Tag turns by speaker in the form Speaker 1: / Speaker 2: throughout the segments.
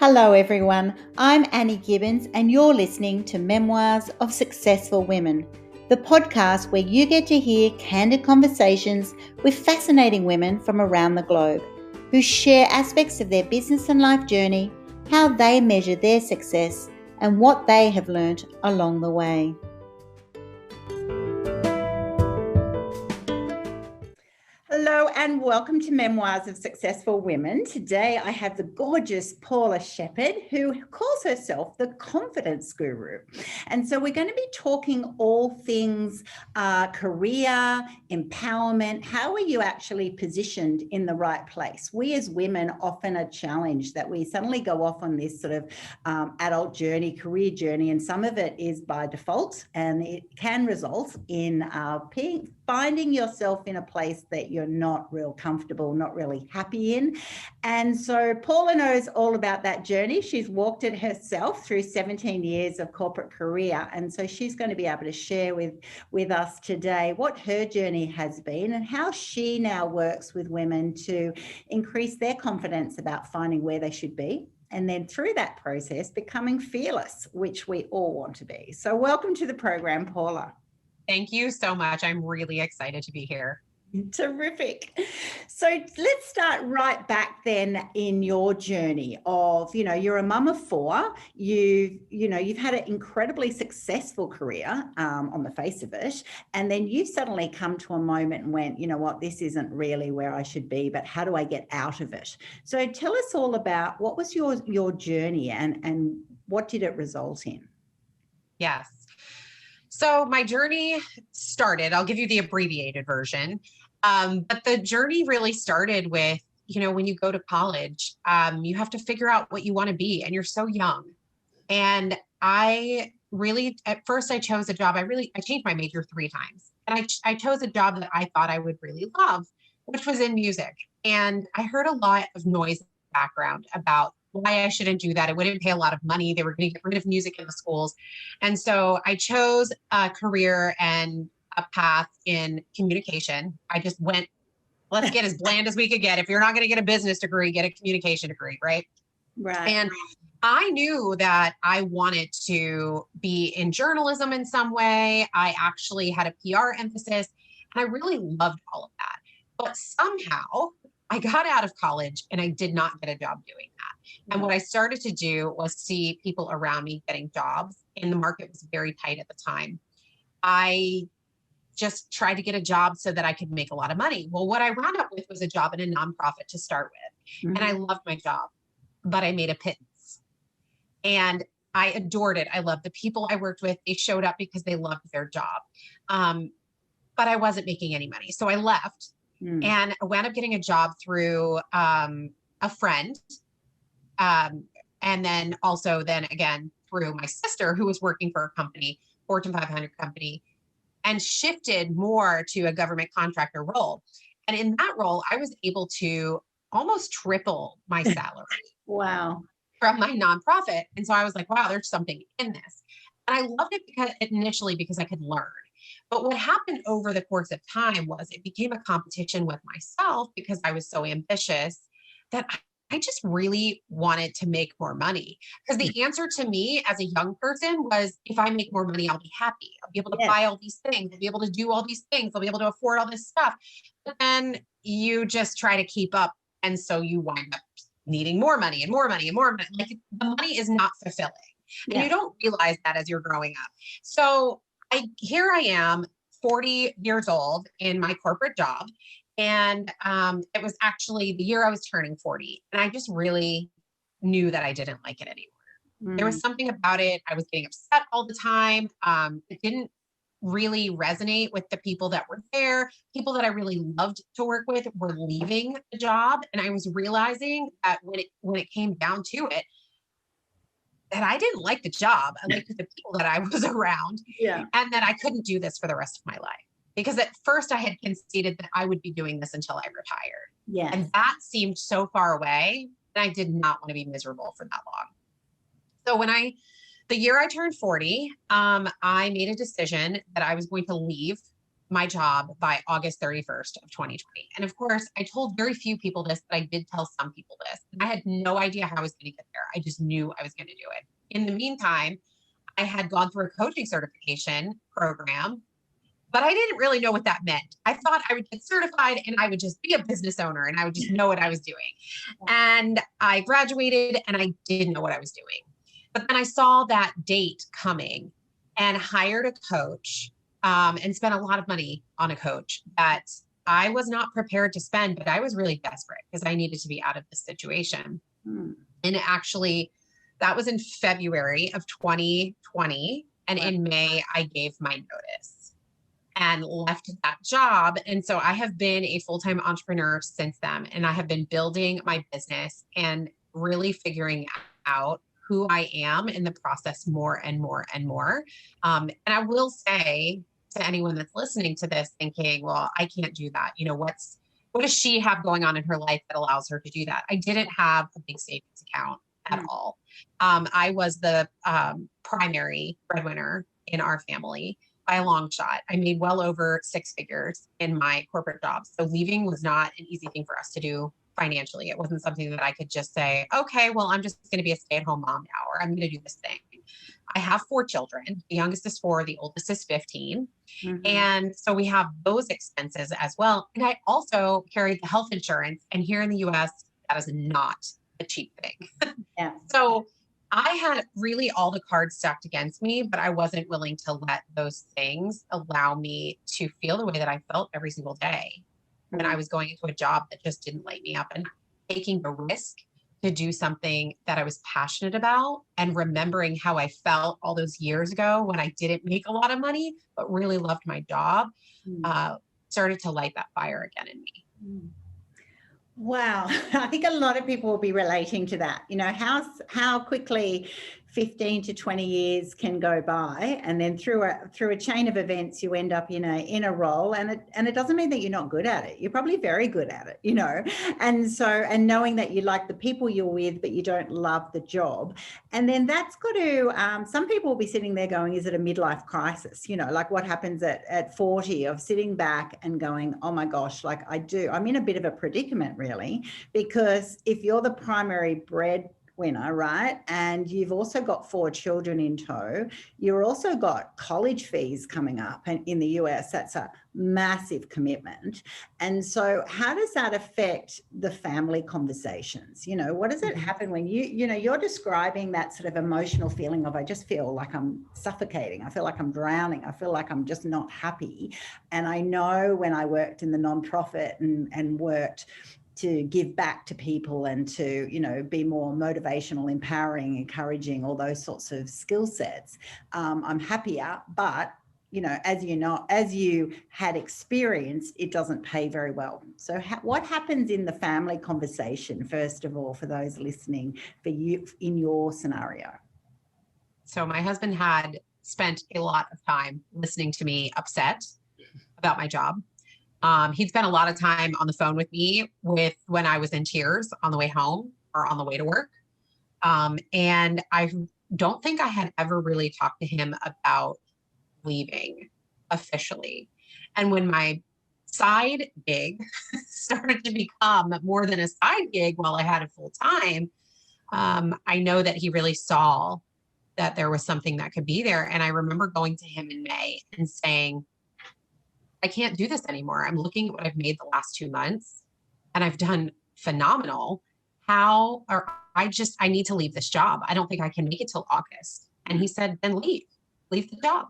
Speaker 1: Hello, everyone. I'm Annie Gibbins, and you're listening to Memoirs of Successful Women, the podcast where you get to hear candid conversations with fascinating women from around the globe who share aspects of their business and life journey, how they measure their success, and what they have learnt along the way. Hello and welcome to Memoirs of Successful Women. Today I have the gorgeous Paula Shepherd, who calls herself the confidence guru. And so we're going to be talking all things career, empowerment. How are you actually positioned in the right place? We as women often are challenged that we suddenly go off on this sort of adult journey, career journey, and some of it is by default, and it can result in finding yourself in a place that you're not real comfortable, not really happy in. And so Paula knows all about that journey. She's walked it herself through 17 years of corporate career. And so she's going to be able to share with us today what her journey has been and how she now works with women to increase their confidence about finding where they should be. And then through that process, becoming fearless, which we all want to be. So welcome to the program, Paula.
Speaker 2: Thank you so much. I'm really excited to be here.
Speaker 1: Terrific. So let's start right back then in your journey of, you're a mum of four. You've had an incredibly successful career on the face of it. And then you suddenly come to a moment and went, you know what, this isn't really where I should be, but how do I get out of it? So tell us all about what was your journey and what did it result in?
Speaker 2: Yes. So my journey started, I'll give you the abbreviated version, but the journey really started with, when you go to college, you have to figure out what you want to be, and you're so young. And I really, at first I chose a job, I changed my major 3 times. And I chose a job that I thought I would really love, which was in music. And I heard a lot of noise in the background about why I shouldn't do that. It wouldn't pay a lot of money. They were going to get rid of music in the schools. And so I chose a career and a path in communication. I just went, let's get as bland as we could get. If you're not going to get a business degree, get a communication degree, right?
Speaker 1: Right.
Speaker 2: And I knew that I wanted to be in journalism in some way. I actually had a PR emphasis, and I really loved all of that. But somehow I got out of college and I did not get a job doing that. And what I started to do was see people around me getting jobs, and the market was very tight at the time. I just tried to get a job so that I could make a lot of money. Well, what I wound up with was a job in a nonprofit to start with. And I loved my job, but I made a pittance. And I adored it. I loved the people I worked with. They showed up because they loved their job. But I wasn't making any money. So I left. And I wound up getting a job through a friend. And then again, through my sister, who was working for a company, Fortune 500 company, and shifted more to a government contractor role. And in that role, I was able to almost triple my salary.
Speaker 1: Wow.
Speaker 2: From my nonprofit. And so I was like, wow, there's something in this. And I loved it initially because I could learn. But what happened over the course of time was it became a competition with myself because I was so ambitious that I just really wanted to make more money. Because the answer to me as a young person was, if I make more money, I'll be happy. I'll be able to buy all these things. I'll be able to do all these things. I'll be able to afford all this stuff. But then you just try to keep up. And so you wind up needing more money and more money and more money. Like, the money is not fulfilling. And you don't realize that as you're growing up. So here I am, 40 years old in my corporate job. And it was actually the year I was turning 40. And I just really knew that I didn't like it anymore. There was something about it. I was getting upset all the time. It didn't really resonate with the people that were there. People that I really loved to work with were leaving the job. And I was realizing that when it came down to it, that I didn't like the job. I liked the people that I was around.
Speaker 1: Yeah.
Speaker 2: And that I couldn't do this for the rest of my life. Because at first I had conceded that I would be doing this until I retired.
Speaker 1: Yeah.
Speaker 2: And that seemed so far away, and I did not want to be miserable for that long. So the year I turned 40, I made a decision that I was going to leave my job by August 31st of 2020. And of course, I told very few people this, but I did tell some people this. And I had no idea how I was going to get there. I just knew I was going to do it. In the meantime, I had gone through a coaching certification program, but I didn't really know what that meant. I thought I would get certified and I would just be a business owner and I would just know what I was doing. And I graduated and I didn't know what I was doing. But then I saw that date coming and hired a coach, and spent a lot of money on a coach that I was not prepared to spend, but I was really desperate because I needed to be out of this situation. And actually, that was in February of 2020. And in May, I gave my notice and left that job. And so I have been a full-time entrepreneur since then. And I have been building my business and really figuring out who I am in the process more and more and more. And I will say to anyone that's listening to this thinking, well, I can't do that. What does she have going on in her life that allows her to do that? I didn't have a big savings account at all. I was the primary breadwinner in our family by a long shot. I made well over 6 figures in my corporate job. So leaving was not an easy thing for us to do financially. It wasn't something that I could just say, okay, well, I'm just going to be a stay-at-home mom now, or I'm going to do this thing. I have 4 children. The youngest is 4, the oldest is 15. And so we have those expenses as well. And I also carried the health insurance. And here in the US, that is not a cheap thing. So I had really all the cards stacked against me, but I wasn't willing to let those things allow me to feel the way that I felt every single day when I was going into a job that just didn't light me up, and taking the risk to do something that I was passionate about and remembering how I felt all those years ago when I didn't make a lot of money, but really loved my job, started to light that fire again in me.
Speaker 1: Wow. I think a lot of people will be relating to that. How quickly 15 to 20 years can go by, and then through a chain of events you end up in a role, and it doesn't mean that you're not good at it. You're probably very good at it, and knowing that you like the people you're with but you don't love the job. And then that's got to some people will be sitting there going, is it a midlife crisis? Like what happens at 40, of sitting back and going, oh my gosh, like I'm in a bit of a predicament really, because if you're the primary breadwinner, right? And you've also got 4 children in tow. You've also got college fees coming up, and in the US, that's a massive commitment. And so how does that affect the family conversations? What does it happen when you're describing that sort of emotional feeling of, I just feel like I'm suffocating. I feel like I'm drowning. I feel like I'm just not happy. And I know when I worked in the nonprofit and worked to give back to people and to, be more motivational, empowering, encouraging, all those sorts of skill sets. I'm happier, but, as you had experienced, it doesn't pay very well. So what happens in the family conversation, first of all, for those listening, for you in your scenario?
Speaker 2: So my husband had spent a lot of time listening to me upset about my job. He'd spent a lot of time on the phone with me when I was in tears on the way home or on the way to work. And I don't think I had ever really talked to him about leaving officially. And when my side gig started to become more than a side gig while I had it full time, I know that he really saw that there was something that could be there. And I remember going to him in May and saying, I can't do this anymore. I'm looking at what I've made the last 2 months and I've done phenomenal. I need to leave this job. I don't think I can make it till August. And he said, then leave the job.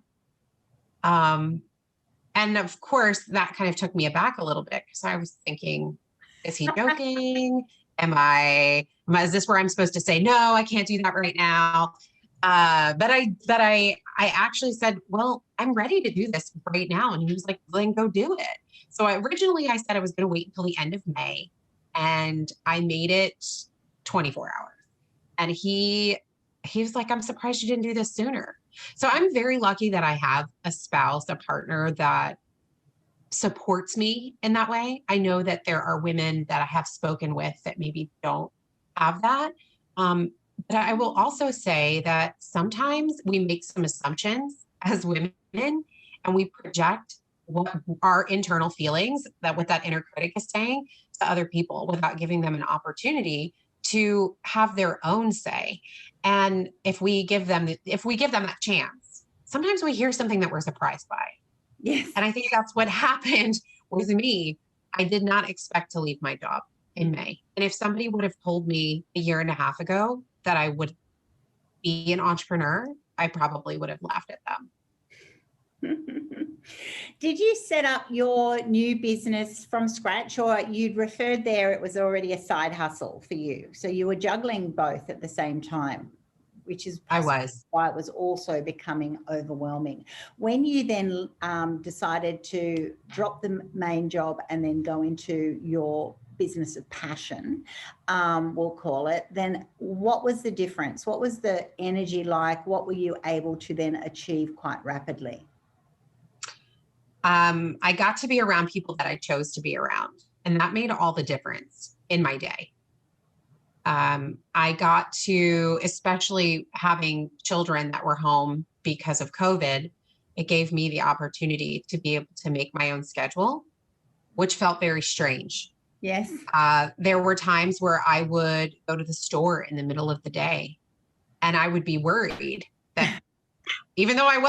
Speaker 2: And of course that kind of took me aback a little bit, because I was thinking, is he joking? Is this where I'm supposed to say, no, I can't do that right now? But I actually said, well, I'm ready to do this right now. And he was like, then go do it. So originally I said I was going to wait until the end of May, and I made it 24 hours. And he was like, I'm surprised you didn't do this sooner. So I'm very lucky that I have a spouse, a partner that supports me in that way. I know that there are women that I have spoken with that maybe don't have that. But I will also say that sometimes we make some assumptions as women and we project what our internal feelings, that what that inner critic is saying to other people, without giving them an opportunity to have their own say. And if we give them that chance, sometimes we hear something that we're surprised by.
Speaker 1: Yes.
Speaker 2: And I think that's what happened with me. I did not expect to leave my job in May. And if somebody would have told me a year and a half ago that I would be an entrepreneur, I probably would have laughed at them.
Speaker 1: Did you set up your new business from scratch, or you'd referred there it was already a side hustle for you? So you were juggling both at the same time, which is why it was also becoming overwhelming. When you then decided to drop the main job and then go into your business of passion, we'll call it, then what was the difference? What was the energy like? What were you able to then achieve quite rapidly?
Speaker 2: I got to be around people that I chose to be around, and that made all the difference in my day. I got to, especially having children that were home because of COVID, it gave me the opportunity to be able to make my own schedule, which felt very strange.
Speaker 1: Yes.
Speaker 2: There were times where I would go to the store in the middle of the day, and I would be worried that even though I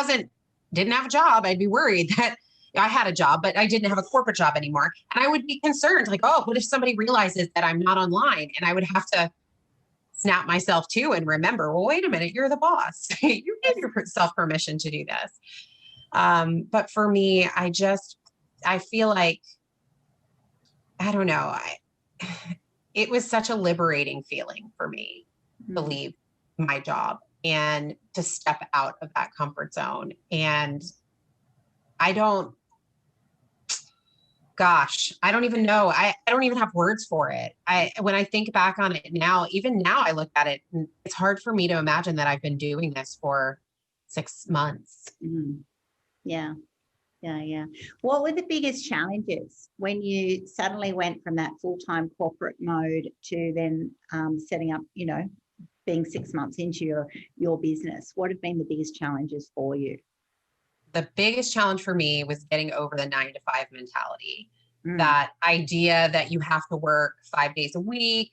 Speaker 2: didn't have a job, I'd be worried that I had a job, but I didn't have a corporate job anymore. And I would be concerned, like, oh, what if somebody realizes that I'm not online? And I would have to snap myself to and remember, well, wait a minute, you're the boss. You gave yourself permission to do this. But for me, I feel like, I don't know, it was such a liberating feeling for me to leave my job and to step out of that comfort zone. And I don't even know. I don't even have words for it. When I think back on it now, even now I look at it, and it's hard for me to imagine that I've been doing this for 6 months.
Speaker 1: Mm. Yeah. What were the biggest challenges when you suddenly went from that full-time corporate mode to then setting up, being 6 months into your business? What have been the biggest challenges for you?
Speaker 2: The biggest challenge for me was getting over the 9 to 5 mentality. That idea that you have to work 5 days a week,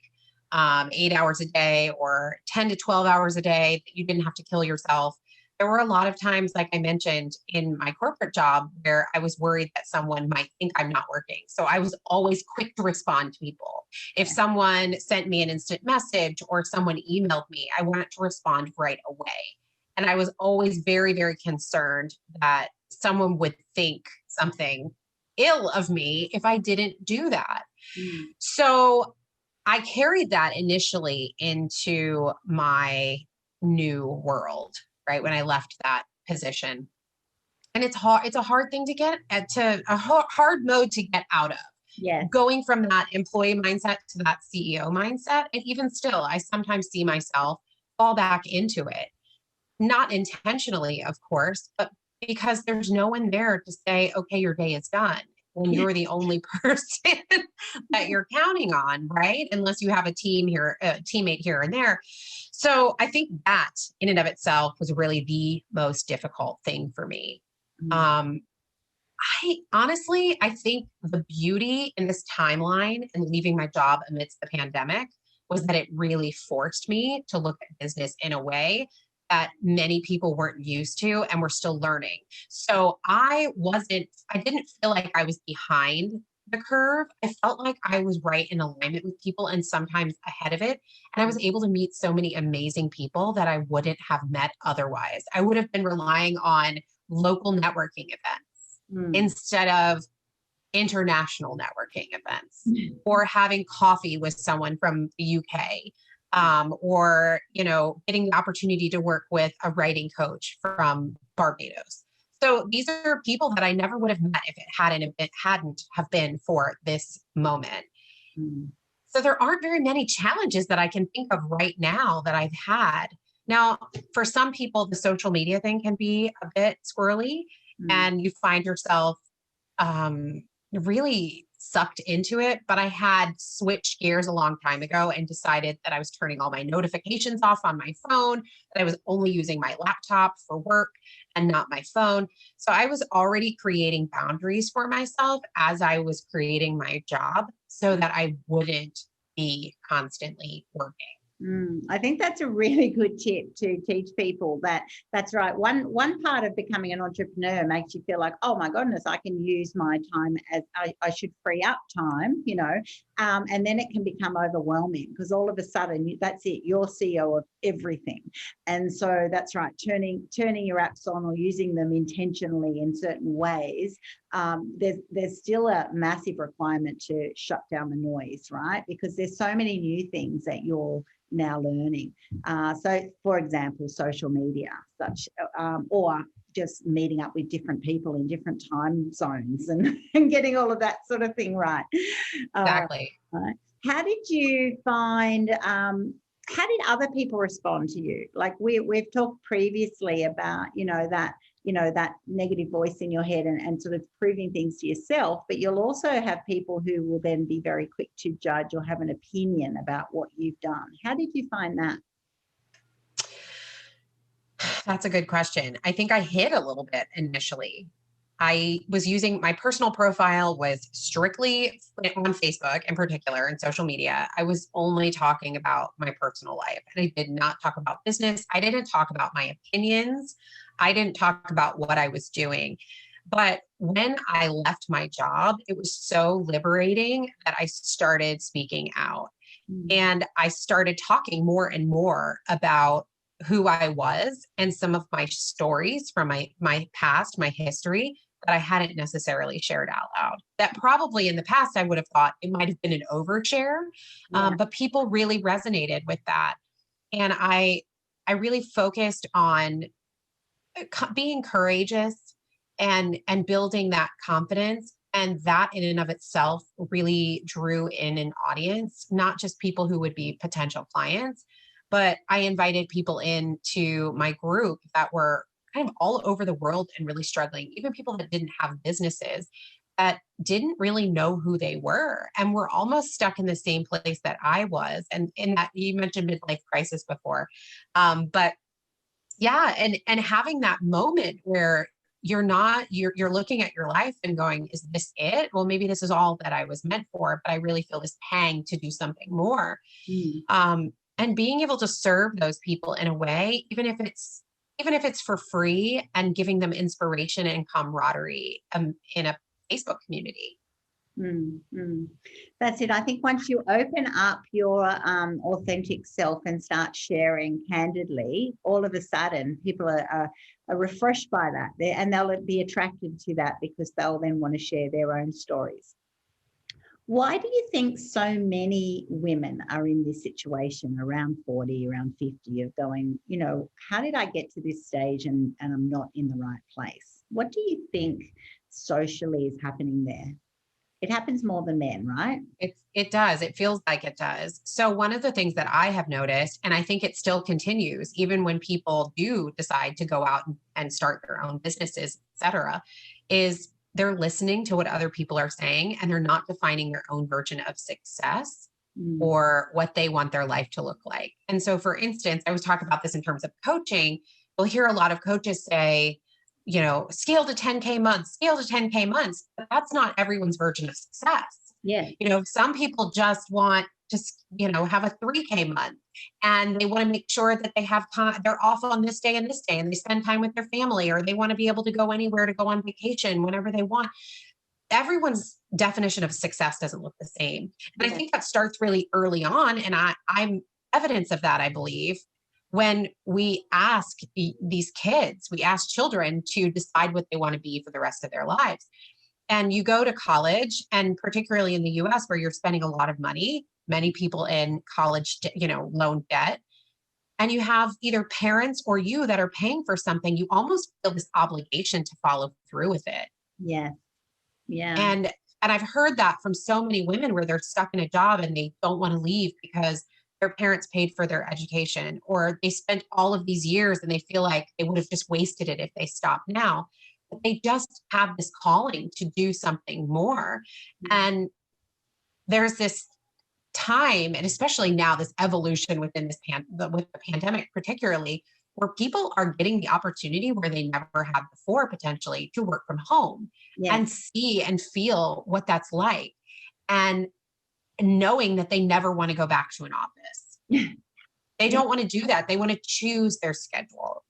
Speaker 2: 8 hours a day, or 10 to 12 hours a day, that you didn't have to kill yourself. There were a lot of times, like I mentioned, in my corporate job where I was worried that someone might think I'm not working. So I was always quick to respond to people. If someone sent me an instant message or someone emailed me, I wanted to respond right away. And I was always very, very concerned that someone would think something ill of me if I didn't do that. So I carried that initially into my new world, right? When I left that position. And it's a hard thing to get a hard mode to get out of.
Speaker 1: Yeah.
Speaker 2: Going from that employee mindset to that CEO mindset. And even still, I sometimes see myself fall back into it. Not intentionally, of course, but because there's no one there to say, okay, your day is done, when you're the only person that you're counting on, right? Unless you have a teammate here and there. So I think that in and of itself was really the most difficult thing for me. I think the beauty in this timeline and leaving my job amidst the pandemic was that it really forced me to look at business in a way that many people weren't used to and were still learning. So I didn't feel like I was behind the curve. I felt like I was right in alignment with people and sometimes ahead of it. And I was able to meet so many amazing people that I wouldn't have met otherwise. I would have been relying on local networking events instead of international networking events or having coffee with someone from the UK. Or getting the opportunity to work with a writing coach from Barbados. So these are people that I never would have met if it hadn't have been for this moment. So there aren't very many challenges that I can think of right now that I've had. Now, for some people, the social media thing can be a bit squirrely, and you find yourself really sucked into it. But I had switched gears a long time ago and decided that I was turning all my notifications off on my phone, that I was only using my laptop for work. and not my phone. So I was already creating boundaries for myself as I was creating my job so that I wouldn't be constantly working.
Speaker 1: I think that's a really good tip to teach people that that's right. One part of becoming an entrepreneur makes you feel like, oh my goodness, I can use my time as I should free up time, and then it can become overwhelming because all of a sudden that's it, you're CEO of everything. And so that's right, turning your apps on or using them intentionally in certain ways. There's still a massive requirement to shut down the noise, right? Because there's so many new things that you're now learning. So, for example, social media, or just meeting up with different people in different time zones and getting all of that sort of thing right.
Speaker 2: Exactly.
Speaker 1: Right. How did you find? How did other people respond to you? Like we've talked previously about, that negative voice in your head and sort of proving things to yourself, but you'll also have people who will then be very quick to judge or have an opinion about what you've done. How did you find that?
Speaker 2: That's a good question. I think I hid a little bit initially. I was using my personal profile was strictly on Facebook in particular and social media. I was only talking about my personal life and I did not talk about business. I didn't talk about my opinions. I didn't talk about what I was doing. But when I left my job, it was so liberating that I started speaking out and I started talking more and more about who I was and some of my stories from my past, my history that I hadn't necessarily shared out loud. That probably in the past I would have thought it might have been an overshare, but people really resonated with that, and I really focused on being courageous and building that confidence. And that in and of itself really drew in an audience, not just people who would be potential clients, but I invited people into my group that were kind of all over the world and really struggling, even people that didn't have businesses that didn't really know who they were and were almost stuck in the same place that I was. And in that, you mentioned midlife crisis before. But yeah, and having that moment where you're looking at your life and going, is this it? Well, maybe this is all that I was meant for, but I really feel this pang to do something more. And being able to serve those people in a way, even if it's for free, and giving them inspiration and camaraderie in a Facebook community.
Speaker 1: That's it. I think once you open up your authentic self and start sharing candidly, all of a sudden people are refreshed by that, and they'll be attracted to that because they'll then want to share their own stories. Why do you think so many women are in this situation around 40, around 50 of going, how did I get to this stage and I'm not in the right place? What do you think socially is happening there? It happens more than men, right?
Speaker 2: It does. It feels like it does. So one of the things that I have noticed, and I think it still continues, even when people do decide to go out and start their own businesses, et cetera, is they're listening to what other people are saying and they're not defining their own version of success or what they want their life to look like. And so, for instance, I was talking about this in terms of coaching. We'll hear a lot of coaches say, scale to 10K months, scale to 10K months, but that's not everyone's version of success.
Speaker 1: Yeah.
Speaker 2: Some people just want to, have a 3K month and they want to make sure that they have time, they're off on this day and this day and they spend time with their family, or they want to be able to go anywhere to go on vacation whenever they want. Everyone's definition of success doesn't look the same. And I think that starts really early on. And I'm evidence of that, I believe, when we ask these kids, we ask children to decide what they want to be for the rest of their lives. And you go to college, and particularly in the US where you're spending a lot of money, many people in college, loan debt, and you have either parents or you that are paying for something, you almost feel this obligation to follow through with it.
Speaker 1: Yeah. Yeah.
Speaker 2: And I've heard that from so many women where they're stuck in a job and they don't want to leave because their parents paid for their education, or they spent all of these years and they feel like they would have just wasted it if they stopped now. But they just have this calling to do something more. And there's this time, and especially now, this evolution within with the pandemic, particularly, where people are getting the opportunity where they never had before, potentially, to work from home and see and feel what that's like. And knowing that they never want to go back to an office. They don't want to do that. They want to choose their schedule.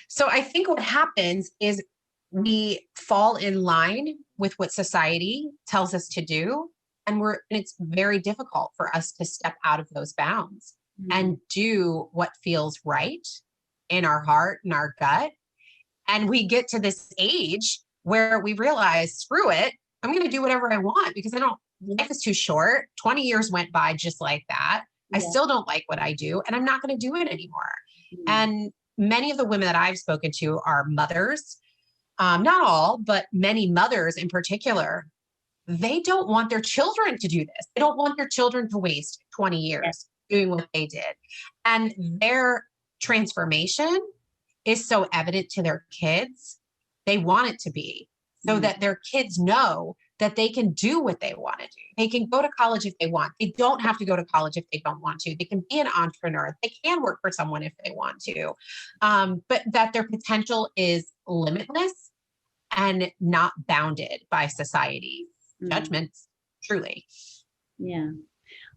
Speaker 2: So I think what happens is we fall in line with what society tells us to do. And it's very difficult for us to step out of those bounds and do what feels right in our heart and our gut. And we get to this age where we realize, screw it, I'm going to do whatever I want because life is too short. 20 years went by just like that. I still don't like what I do, and I'm not going to do it anymore. And many of the women that I've spoken to are mothers, not all, but many mothers in particular. They don't want their children to do this. They don't want their children to waste 20 years doing what they did. And their transformation is so evident to their kids. They want it to be so that their kids know that they can do what they want to do. They can go to college if they want. They don't have to go to college if they don't want to. They can be an entrepreneur. They can work for someone if they want to, but that their potential is limitless and not bounded by society's judgments, truly.
Speaker 1: Yeah.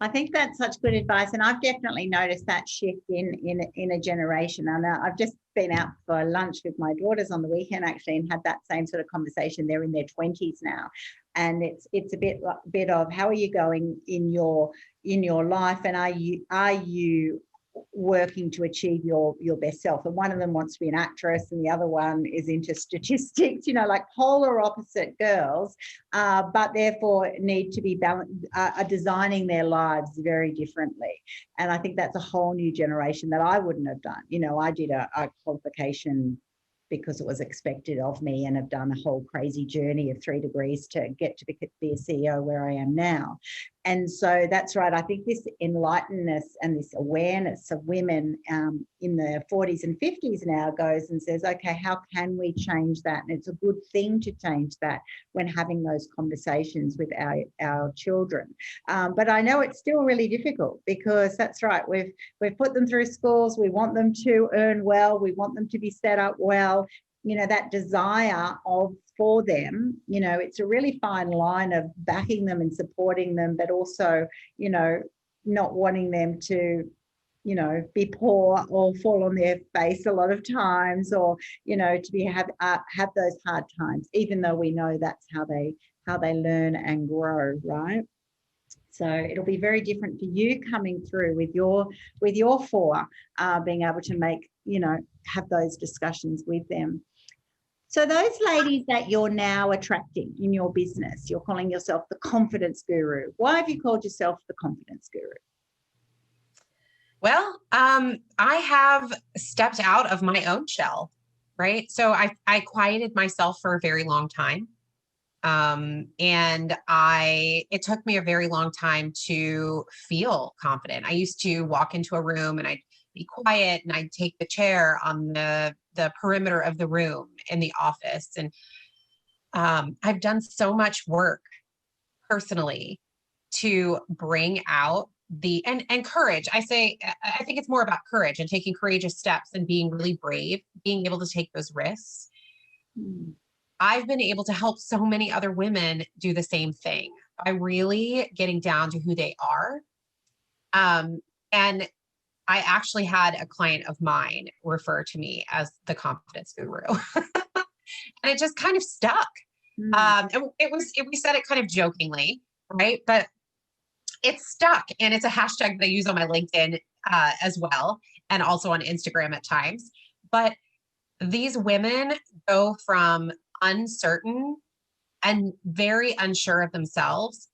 Speaker 1: I think that's such good advice. And I've definitely noticed that shift in a generation. And I've just been out for lunch with my daughters on the weekend, actually, and had that same sort of conversation. They're in their 20s now. And it's a bit of how are you going in your life, and are you working to achieve your best self? And one of them wants to be an actress and the other one is into statistics, like polar opposite girls, but therefore need to be are designing their lives very differently. And I think that's a whole new generation that I wouldn't have done. I did a qualification because it was expected of me, and have done a whole crazy journey of 3 degrees to get to be a CEO where I am now. And so that's right. I think this enlightenedness and this awareness of women in their 40s and 50s now goes and says, okay, how can we change that? And it's a good thing to change that when having those conversations with our children. But I know it's still really difficult because that's right. We've put them through schools. We want them to earn well. We want them to be set up well. That desire for them, it's a really fine line of backing them and supporting them, but also, not wanting them to, be poor or fall on their face a lot of times, or, to have those hard times, even though we know that's how they learn and grow, right? So it'll be very different for you coming through with your 4, being able to make, have those discussions with them. So those ladies that you're now attracting in your business, you're calling yourself the confidence guru. Why have you called yourself the confidence guru?
Speaker 2: Well, I have stepped out of my own shell, right? So I quieted myself for a very long time. And it took me a very long time to feel confident. I used to walk into a room and I'd be quiet and I'd take the chair on the perimeter of the room in the office. And I've done so much work personally to bring out and courage. I think it's more about courage and taking courageous steps and being really brave, being able to take those risks. I've been able to help so many other women do the same thing by really getting down to who they are. And I actually had a client of mine refer to me as the confidence guru. And it just kind of stuck. And we said it kind of jokingly, right? But it stuck, and it's a hashtag that I use on my LinkedIn as well, and also on Instagram at times. But these women go from uncertain and very unsure of themselves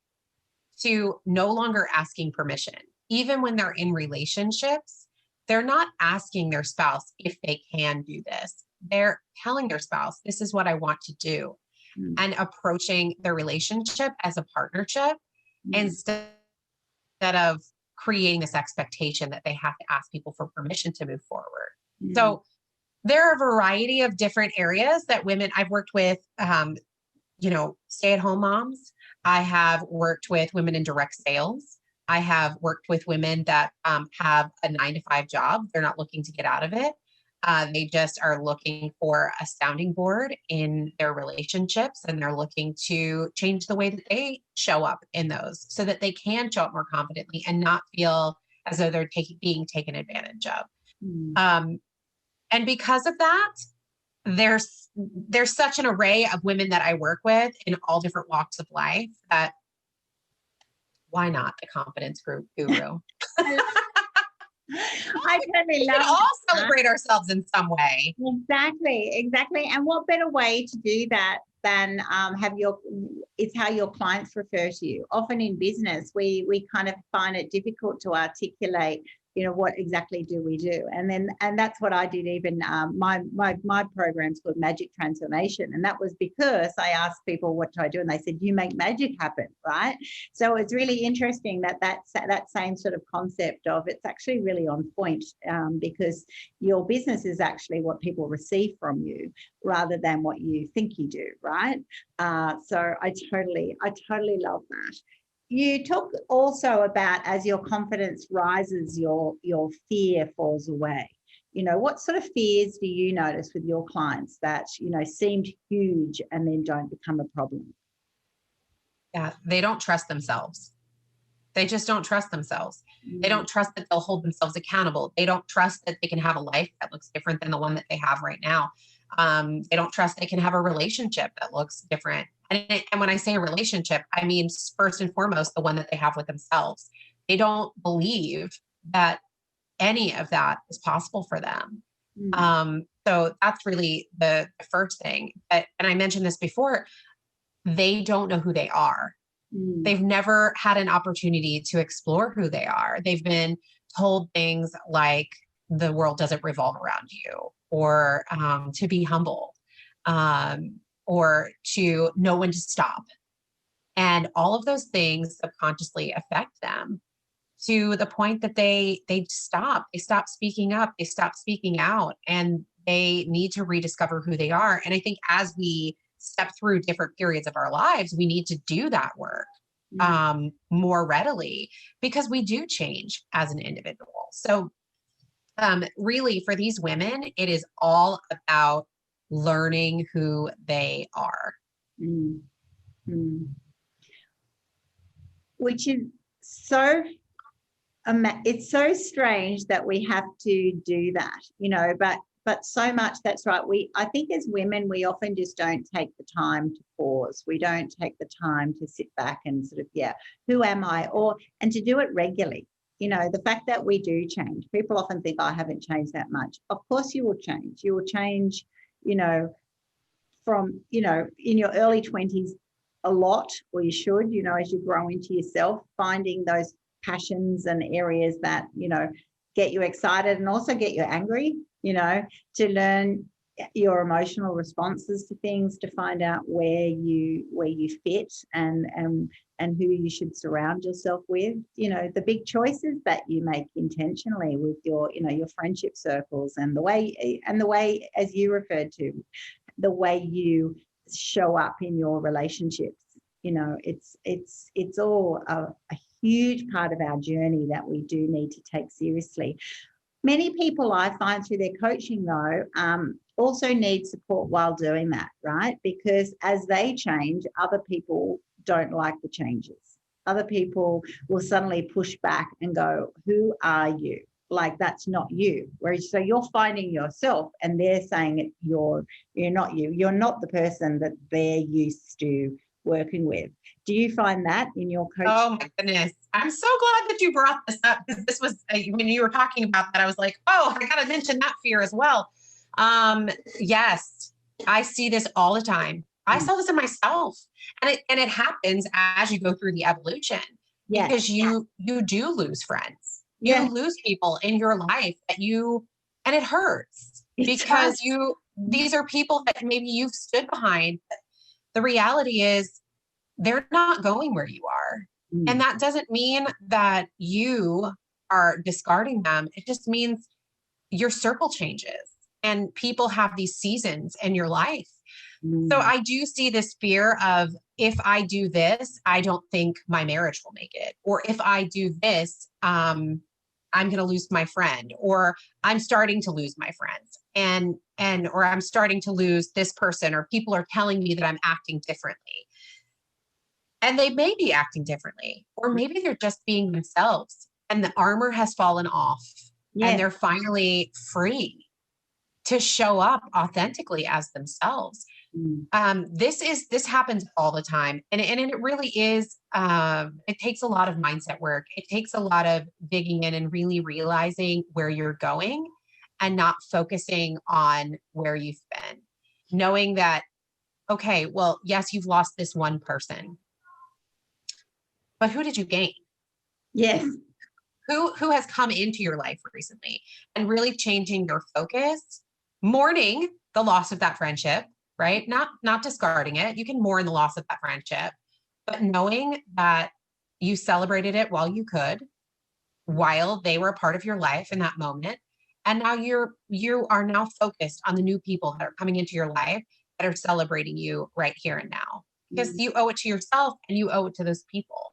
Speaker 2: to no longer asking permission. Even when they're in relationships, they're not asking their spouse if they can do this. They're telling their spouse, this is what I want to do, and approaching their relationship as a partnership instead of creating this expectation that they have to ask people for permission to move forward. So there are a variety of different areas that women I've worked with, stay-at-home moms. I have worked with women in direct sales. I have worked with women that have a 9 to 5 job. They're not looking to get out of it. They just are looking for a sounding board in their relationships, and they're looking to change the way that they show up in those so that they can show up more confidently and not feel as though they're being taken advantage of.
Speaker 1: Mm.
Speaker 2: And because of that, there's such an array of women that I work with in all different walks of life that why not the confidence guru?
Speaker 1: I totally
Speaker 2: We
Speaker 1: love
Speaker 2: can all
Speaker 1: that.
Speaker 2: celebrate ourselves in some way.
Speaker 1: Exactly. And what better way to do that than it's how your clients refer to you. Often in business, we kind of find it difficult to articulate, what exactly do we do? And that's what I did. Even my program's called Magic Transformation, and that was because I asked people, what do I do? And they said, you make magic happen, right? So it's really interesting that same sort of concept of it's actually really on point, because your business is actually what people receive from you rather than what you think you do, right? So I totally love that. You talk also about as your confidence rises, your fear falls away. What sort of fears do you notice with your clients that, seemed huge and then don't become a problem?
Speaker 2: Yeah, they don't trust themselves. They just don't trust themselves. They don't trust that they'll hold themselves accountable. They don't trust that they can have a life that looks different than the one that they have right now. They don't trust they can have a relationship that looks different. And when I say a relationship, I mean, first and foremost, the one that they have with themselves. They don't believe that any of that is possible for them. So that's really the first thing. And I mentioned this before, they don't know who they are. They've never had an opportunity to explore who they are. They've been told things like the world doesn't revolve around you, or to be humble, or to know when to stop. And all of those things subconsciously affect them to the point that they stop speaking up, they stop speaking out, and they need to rediscover who they are. And I think as we step through different periods of our lives, we need to do that work more readily, because we do change as an individual. So really for these women, it is all about learning who they are.
Speaker 1: Which is so, it's so strange that we have to do that, but so much, that's right. I think as women, we often just don't take the time to pause. We don't take the time to sit back and sort of, who am I? And to do it regularly. The fact that we do change. People often think, I haven't changed that much. Of course you will change. You will change, from, in your early 20s a lot, or you should, as you grow into yourself, finding those passions and areas that, get you excited and also get you angry, to learn your emotional responses to things, to find out where you fit and who you should surround yourself with. The big choices that you make intentionally with your friendship circles, and the way, as you referred to, the way you show up in your relationships. It's all a huge part of our journey that we do need to take seriously. Many people I find through their coaching, though, also need support while doing that, right? Because as they change, other people don't like the changes. Other people will suddenly push back and go, who are you? Like, that's not you. Whereas, so you're finding yourself, and they're saying you're not you. You're not the person that they're used to working with. Do you find that in your coaching?
Speaker 2: Oh my goodness. I'm so glad that you brought this up, because this was, when you were talking about that, I was like, oh, I got to mention that fear as well. Yes, I see this all the time. I saw this in myself, and it happens as you go through the evolution, because you do lose friends. You lose people in your life and it hurts, because these are people that maybe you've stood behind. The reality is they're not going where you are. And that doesn't mean that you are discarding them. It just means your circle changes, and people have these seasons in your life. So I do see this fear of if I do this, I don't think my marriage will make it. Or if I do this, I'm going to lose my friend, or I'm starting to lose my friends, or I'm starting to lose this person, or people are telling me that I'm acting differently. And they may be acting differently, or maybe they're just being themselves and the armor has fallen off and they're finally free to show up authentically as themselves. This happens all the time. And it really is, it takes a lot of mindset work. It takes a lot of digging in and really realizing where you're going and not focusing on where you've been. Knowing that, okay, well, yes, you've lost this one person, but who did you gain?
Speaker 1: Yes.
Speaker 2: Who has come into your life recently, and really changing your focus, mourning the loss of that friendship, right? Not discarding it. You can mourn the loss of that friendship, but knowing that you celebrated it while you could, while they were a part of your life in that moment. And now you are now focused on the new people that are coming into your life that are celebrating you right here and now, because you owe it to yourself and you owe it to those people.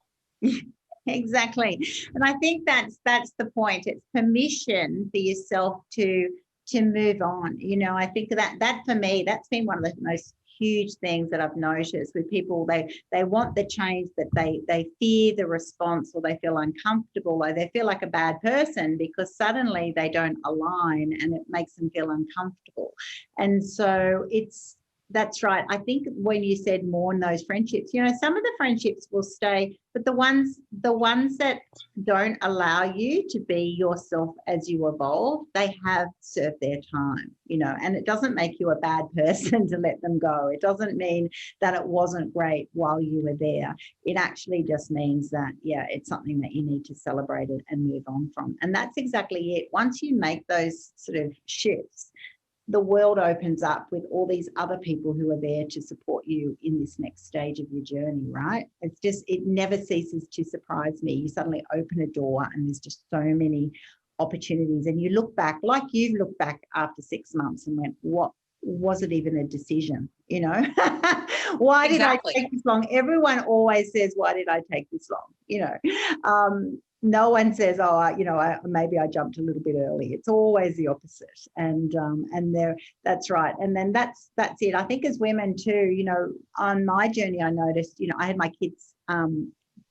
Speaker 1: Exactly. And I think that's the point. It's permission for yourself to move on. You know, I think that for me, that's been one of the most huge things that I've noticed with people. They want the change, but they fear the response, or they feel uncomfortable, or they feel like a bad person because suddenly they don't align and it makes them feel uncomfortable. And so that's right. I think when you said mourn those friendships, you know, some of the friendships will stay, but the ones that don't allow you to be yourself as you evolve, they have served their time, you know, and it doesn't make you a bad person to let them go. It doesn't mean that it wasn't great while you were there. It actually just means that, yeah, it's something that you need to celebrate it and move on from. And that's exactly it. Once you make those sort of shifts, the world opens up with all these other people who are there to support you in this next stage of your journey, right? It never ceases to surprise me. You suddenly open a door and there's just so many opportunities, and you look back, like you've looked back after 6 months and went, what was it even a decision? You know, why did I take this long? Everyone always says, why did I take this long? You know, no one says, oh, you know, maybe I jumped a little bit early. It's always the opposite. And that's right. And then that's it. I think as women too, you know, on my journey, I noticed, you know, I had my kids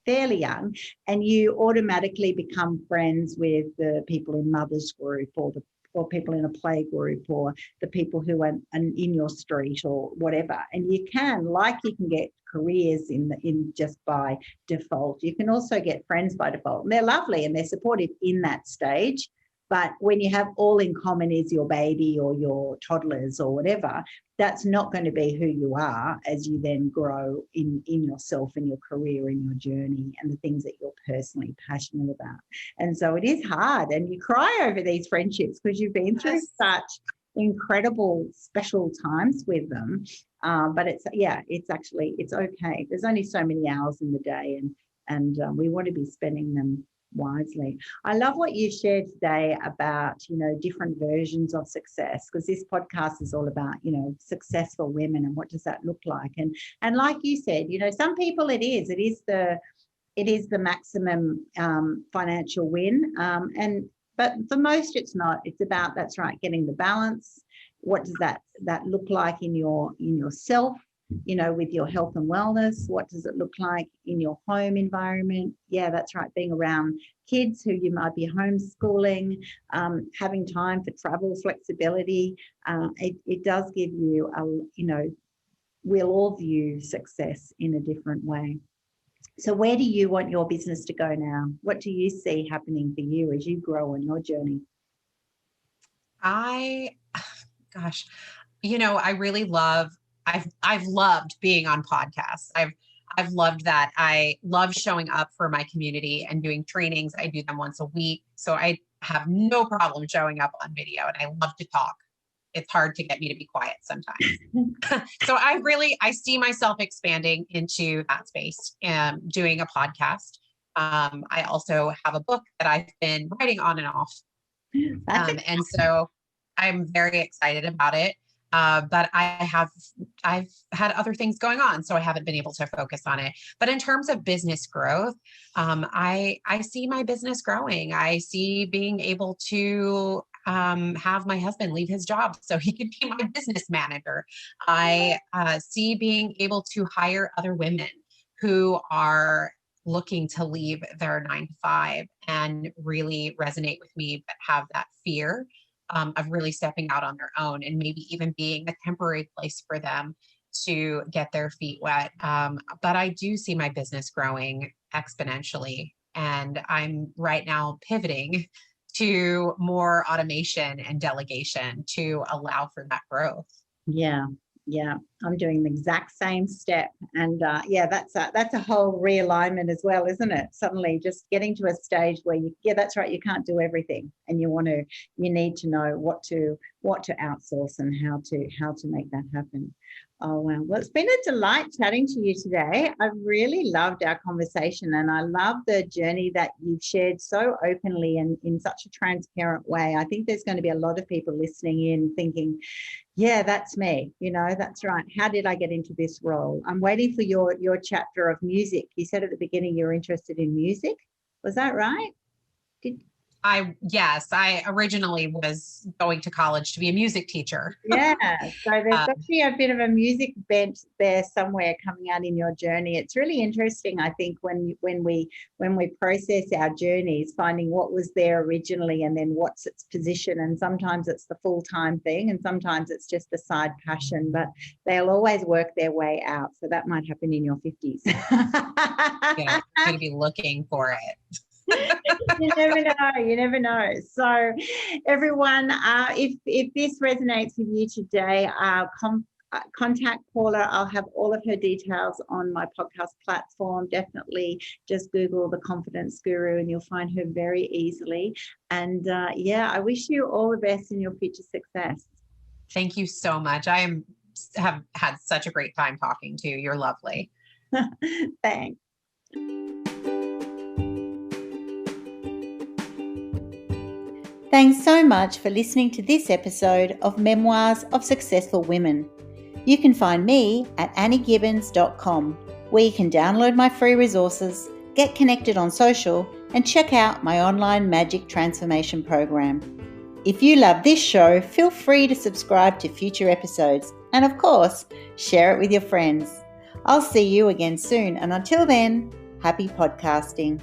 Speaker 1: fairly young, and you automatically become friends with the people in mother's group, or people in a play group, or the people who are in your street or whatever. And you can get careers in just by default. You can also get friends by default. And they're lovely and they're supportive in that stage. But when you have all in common is your baby or your toddlers or whatever, that's not going to be who you are as you then grow in yourself and your career and your journey and the things that you're personally passionate about. And so it is hard, and you cry over these friendships because you've been through such incredible special times with them. But it's okay. There's only so many hours in the day, and we want to be spending them wisely. I love what you shared today about, you know, different versions of success, because this podcast is all about, you know, successful women and what does that look like. And like you said, you know, some people it is the maximum financial win, but for most it's not. It's about, that's right, getting the balance. What does that look like in yourself, you know, with your health and wellness? What does it look like in your home environment? Yeah, that's right. Being around kids who you might be homeschooling, having time for travel, flexibility. It does give you you know, we'll all view success in a different way. So where do you want your business to go now? What do you see happening for you as you grow on your journey?
Speaker 2: Gosh, you know, I've loved being on podcasts. I've loved that. I love showing up for my community and doing trainings. I do them once a week. So I have no problem showing up on video, and I love to talk. It's hard to get me to be quiet sometimes. So I see myself expanding into that space and doing a podcast. I also have a book that I've been writing on and off. And so I'm very excited about it. But I've had other things going on, so I haven't been able to focus on it. But in terms of business growth, I see my business growing. I see being able to have my husband leave his job so he could be my business manager. I see being able to hire other women who are looking to leave their 9 to 5 and really resonate with me, but have that fear of really stepping out on their own, and maybe even being a temporary place for them to get their feet wet. But I do see my business growing exponentially. And I'm right now pivoting to more automation and delegation to allow for that growth.
Speaker 1: Yeah. Yeah, I'm doing the exact same step. And that's a whole realignment as well, isn't it? Suddenly just getting to a stage where that's right, you can't do everything, and you need to know what to outsource and how to make that happen. Oh, wow. Well, it's been a delight chatting to you today. I really loved our conversation, and I love the journey that you've shared so openly and in such a transparent way. I think there's going to be a lot of people listening in thinking, yeah, that's me. That's right. How did I get into this role? I'm waiting for your chapter of music. You said at the beginning you're interested in music. Was that right?
Speaker 2: Yes, I originally was going to college to be a music teacher.
Speaker 1: Yeah, so there's actually a bit of a music bent there somewhere coming out in your journey. It's really interesting, I think, when we process our journeys, finding what was there originally and then what's its position. And sometimes it's the full-time thing, and sometimes it's just a side passion, but they'll always work their way out. So that might happen in your 50s.
Speaker 2: Yeah, I'm going to be looking for it.
Speaker 1: You never know. So everyone, if this resonates with you today, contact Paula. I'll have all of her details on my podcast platform. Definitely just Google The Confidence Guru and you'll find her very easily. And I wish you all the best in your future success.
Speaker 2: Thank you so much. I have had such a great time talking to you. You're lovely.
Speaker 1: Thanks. Thanks so much for listening to this episode of Memoirs of Successful Women. You can find me at anniegibbins.com, where you can download my free resources, get connected on social, and check out my online magic transformation program. If you love this show, feel free to subscribe to future episodes, and of course, share it with your friends. I'll see you again soon, and until then, happy podcasting.